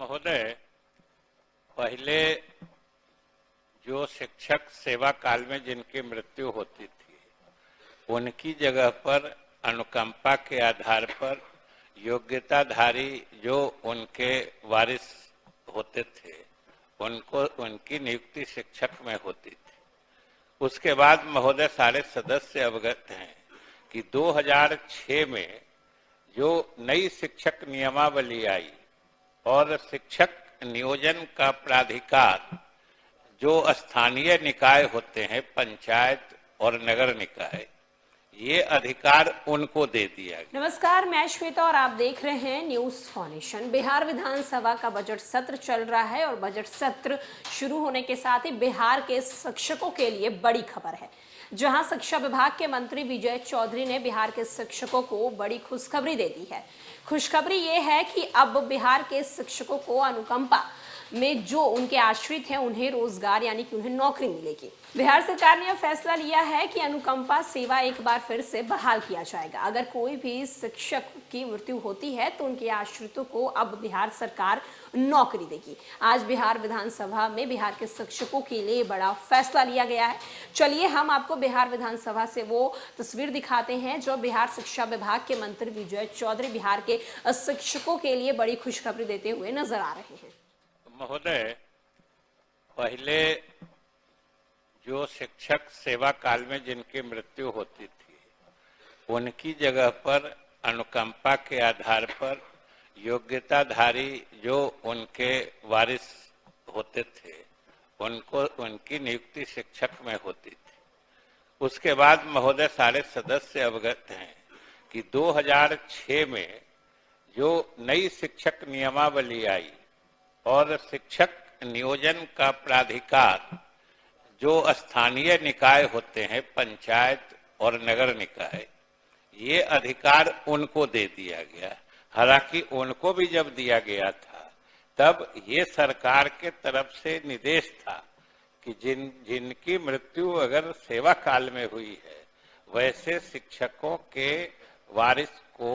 महोदय, पहले जो शिक्षक सेवा काल में जिनकी मृत्यु होती थी उनकी जगह पर अनुकंपा के आधार पर योग्यताधारी जो उनके वारिस होते थे उनको उनकी नियुक्ति शिक्षक में होती थी। उसके बाद महोदय सारे सदस्य अवगत हैं कि 2006 में जो नई शिक्षक नियमावली आई और शिक्षक नियोजन का प्राधिकार जो स्थानीय निकाय होते हैं, पंचायत और नगर निकाय, ये अधिकार उनको दे दिया गया। नमस्कार, मैं श्वेता और आप देख रहे हैं न्यूज फाउंडेशन। बिहार विधानसभा का बजट सत्र चल रहा है और बजट सत्र शुरू होने के साथ ही बिहार के शिक्षकों के लिए बड़ी खबर है, जहां शिक्षा विभाग के मंत्री विजय चौधरी ने बिहार के शिक्षकों को बड़ी खुशखबरी दे दी है। खुशखबरी ये है कि अब बिहार के शिक्षकों को अनुकंपा में जो उनके आश्रित हैं उन्हें रोजगार यानी कि उन्हें नौकरी मिलेगी। बिहार सरकार ने यह फैसला लिया है कि अनुकंपा सेवा एक बार फिर से बहाल किया जाएगा। अगर कोई भी शिक्षक की मृत्यु होती है तो उनके आश्रितों को अब बिहार सरकार नौकरी देगी। आज बिहार विधानसभा में बिहार के शिक्षकों के लिए बड़ा फैसला लिया गया है। चलिए हम आपको बिहार विधानसभा से वो तस्वीर दिखाते हैं जो बिहार शिक्षा विभाग के मंत्री विजय चौधरी बिहार के शिक्षकों के लिए बड़ी खुशखबरी देते हुए नजर आ रहे हैं। महोदय, पहले जो शिक्षक सेवा काल में जिनकी मृत्यु होती थी उनकी जगह पर अनुकंपा के आधार पर योग्यताधारी जो उनके वारिस होते थे उनको उनकी नियुक्ति शिक्षक में होती थी। उसके बाद महोदय सारे सदस्य अवगत हैं कि 2006 में जो नई शिक्षक नियमावली आई और शिक्षक नियोजन का प्राधिकार जो स्थानीय निकाय होते हैं, पंचायत और नगर निकाय, ये अधिकार उनको दे दिया गया। हालांकि उनको भी जब दिया गया था तब ये सरकार के तरफ से निर्देश था कि जिनकी मृत्यु अगर सेवा काल में हुई है वैसे शिक्षकों के वारिस को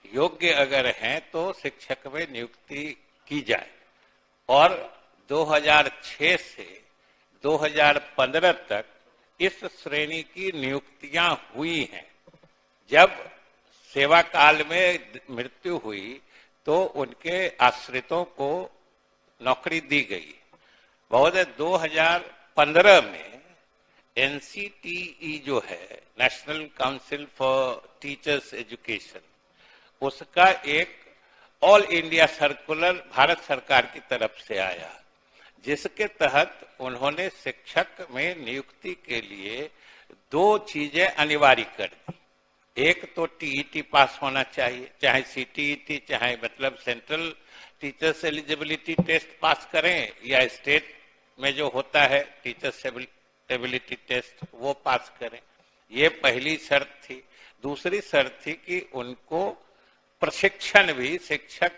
योग्य अगर हैं तो शिक्षक में नियुक्ति की जाए। और 2006 से 2015 तक इस श्रेणी की नियुक्तियां हुई हैं। जब सेवा काल में मृत्यु हुई तो उनके आश्रितों को नौकरी दी गई। महोदय 2015 में NCTE जो है, national council for teachers education, उसका एक ऑल इंडिया सर्कुलर भारत सरकार की तरफ से आया जिसके तहत उन्होंने शिक्षक में नियुक्ति के लिए 2 चीजें अनिवार्य कर दी। एक तो TET पास होना चाहिए, चाहे CTET चाहे मतलब central teachers eligibility test pass करें या स्टेट में जो होता है टीचर्स एबिलिटी टेस्ट वो पास करें। ये पहली शर्त थी। दूसरी शर्त थी कि उनको प्रशिक्षण भी शिक्षक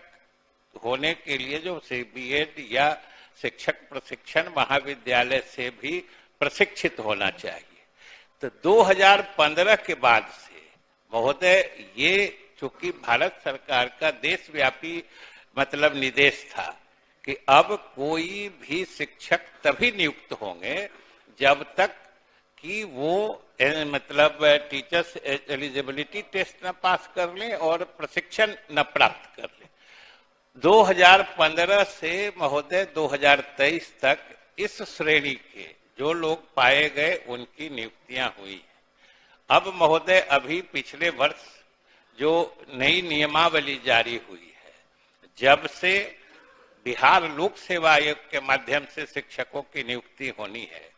होने के लिए जो BEd या शिक्षक प्रशिक्षण महाविद्यालय से भी प्रशिक्षित होना चाहिए। तो 2015 के बाद से महोदय ये चूंकि भारत सरकार का देशव्यापी मतलब निर्देश था कि अब कोई भी शिक्षक तभी नियुक्त होंगे जब तक कि वो मतलब टीचर्स एलिजिबिलिटी टेस्ट न पास कर लें और प्रशिक्षण न प्राप्त कर लें। 2015 से महोदय 2023 तक इस श्रेणी के जो लोग पाए गए उनकी नियुक्तियां हुई हैं। अब महोदय अभी पिछले वर्ष जो नई नियमावली जारी हुई है, जब से बिहार लोक सेवा आयोग के माध्यम से शिक्षकों की नियुक्ति होनी है,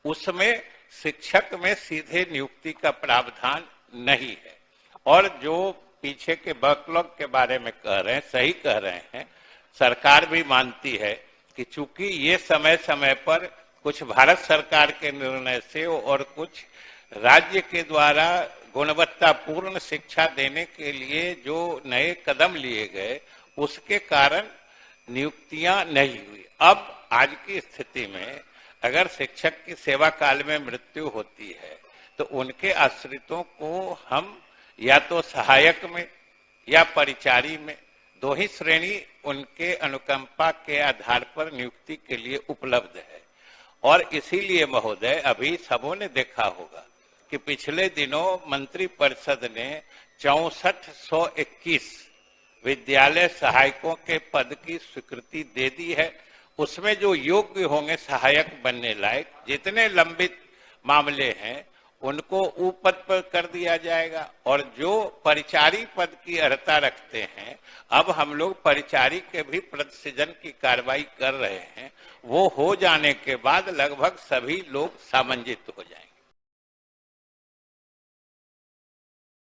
उसमें शिक्षक में सीधे नियुक्ति का प्रावधान नहीं है। और जो पीछे के बैकलॉग के बारे में कह रहे हैं, सही कह रहे हैं, सरकार भी मानती है कि चूंकि ये समय समय पर कुछ भारत सरकार के निर्णय से और कुछ राज्य के द्वारा गुणवत्तापूर्ण शिक्षा देने के लिए जो नए कदम लिए गए उसके कारण नियुक्तियां नहीं हुई। अब आज की स्थिति में अगर शिक्षक की सेवा काल में मृत्यु होती है तो उनके आश्रितों को हम या तो सहायक में या परिचारी में दो ही श्रेणी उनके अनुकंपा के आधार पर नियुक्ति के लिए उपलब्ध है। और इसीलिए महोदय अभी सबों ने देखा होगा कि पिछले दिनों मंत्रिपरिषद ने 6421 विद्यालय सहायकों के पद की स्वीकृति दे दी है। उसमें जो योग्य होंगे सहायक बनने लायक, जितने लंबित मामले हैं उनको ऊ पद पर कर दिया जाएगा। और जो परिचारी पद की अर्हता रखते हैं, अब हम लोग परिचारी के भी पद सृजन की कार्रवाई कर रहे हैं। वो हो जाने के बाद लगभग सभी लोग सामंजित हो जाएंगे।